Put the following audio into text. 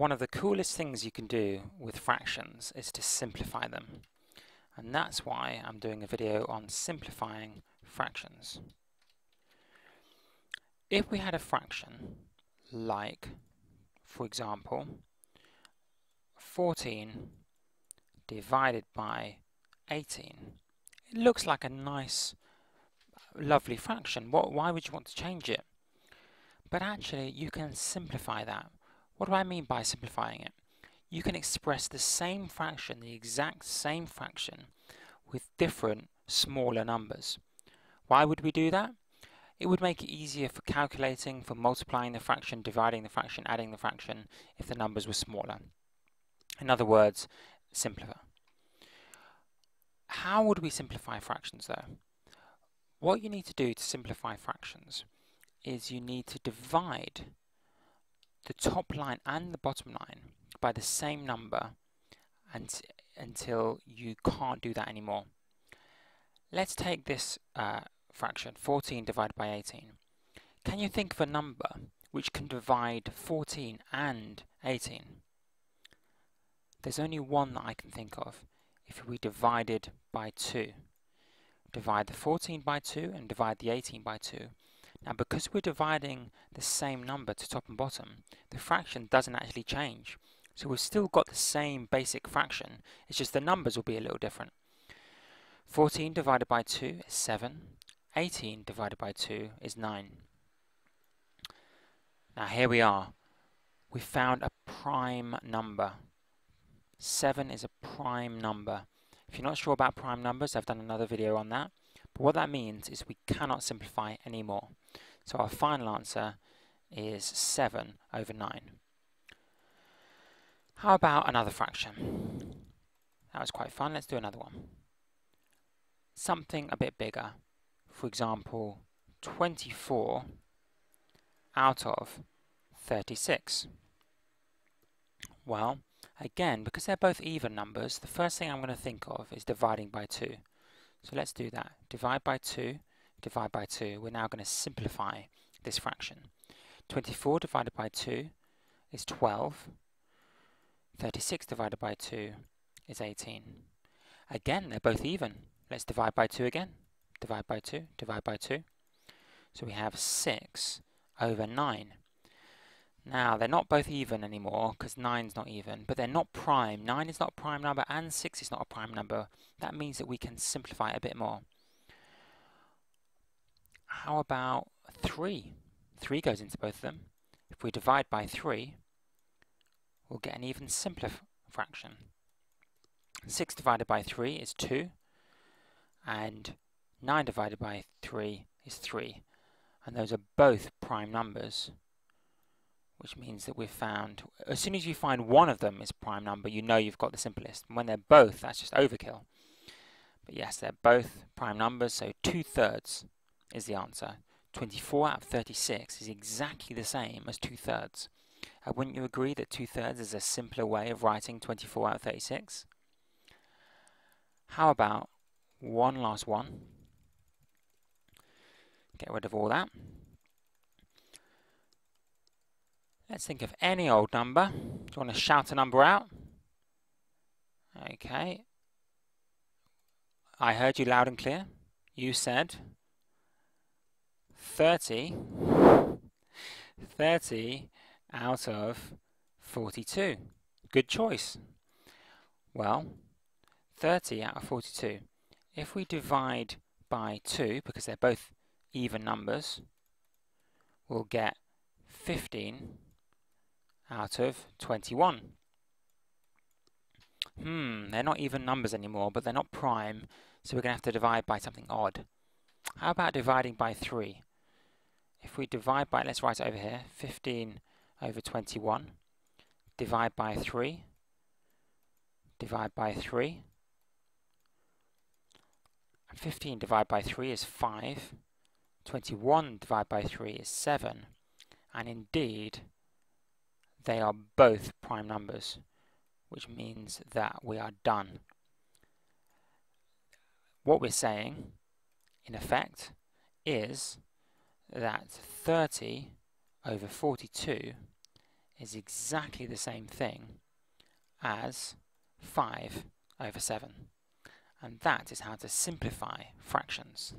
One of the coolest things you can do with fractions is to simplify them, and that's why I'm doing a video on simplifying fractions. If we had a fraction like, for example, 14 divided by 18, it looks like a nice, lovely fraction. Why would you want to change it? But actually, you can simplify that. What do I mean by simplifying it? You can express the same fraction, the exact same fraction, with different smaller numbers. Why would we do that? It would make it easier for calculating, for multiplying the fraction, dividing the fraction, adding the fraction, if the numbers were smaller. In other words, simpler. How would we simplify fractions though? What you need to do to simplify fractions is you need to divide the top line and the bottom line by the same number until you can't do that anymore. Let's take this fraction, 14 divided by 18. Can you think of a number which can divide 14 and 18? There's only one that I can think of. If we divided by 2. Divide the 14 by 2 and divide the 18 by 2. Now, because we're dividing the same number to top and bottom, the fraction doesn't actually change. So we've still got the same basic fraction, it's just the numbers will be a little different. 14 divided by 2 is 7. 18 divided by 2 is 9. Now here we are. We found a prime number. 7 is a prime number. If you're not sure about prime numbers, I've done another video on that. But what that means is we cannot simplify anymore. So our final answer is 7 over 9. How about another fraction? That was quite fun. Let's do another one. Something a bit bigger. For example, 24 out of 36. Well, again, because they're both even numbers, the first thing I'm going to think of is dividing by 2. So let's do that. Divide by 2, divide by 2. We're now going to simplify this fraction. 24 divided by 2 is 12. 36 divided by 2 is 18. Again, they're both even. Let's divide by 2 again. Divide by 2, divide by 2. So we have 6 over 9. Now, they're not both even anymore because 9's not even, but they're not prime. 9 is not a prime number and 6 is not a prime number. That means that we can simplify it a bit more. How about 3? 3 goes into both of them. If we divide by 3, we'll get an even simpler fraction. 6 divided by 3 is 2, and 9 divided by 3 is 3. And those are both prime numbers, which means that we've found, as soon as you find one of them is a prime number, you know you've got the simplest. And when they're both, that's just overkill. But yes, they're both prime numbers, so 2/3 is the answer. 24 out of 36 is exactly the same as 2/3. Wouldn't you agree that 2/3 is a simpler way of writing 24 out of 36? How about one last one? Get rid of all that. Let's think of any old number. Do you want to shout a number out? Okay. I heard you loud and clear. You said 30. 30 out of 42. Good choice. Well, 30 out of 42. If we divide by 2, because they're both even numbers, we'll get 15 out of 21. They're not even numbers anymore, but they're not prime, so we're going to have to divide by something odd. How about dividing by 3? If we divide by, let's write it over here, 15 over 21, divide by 3, divide by 3. 15 divided by 3 is 5, 21 divided by 3 is 7, and indeed they are both prime numbers, which means that we are done. What we're saying, in effect, is that 30 over 42 is exactly the same thing as 5 over 7. And that is how to simplify fractions.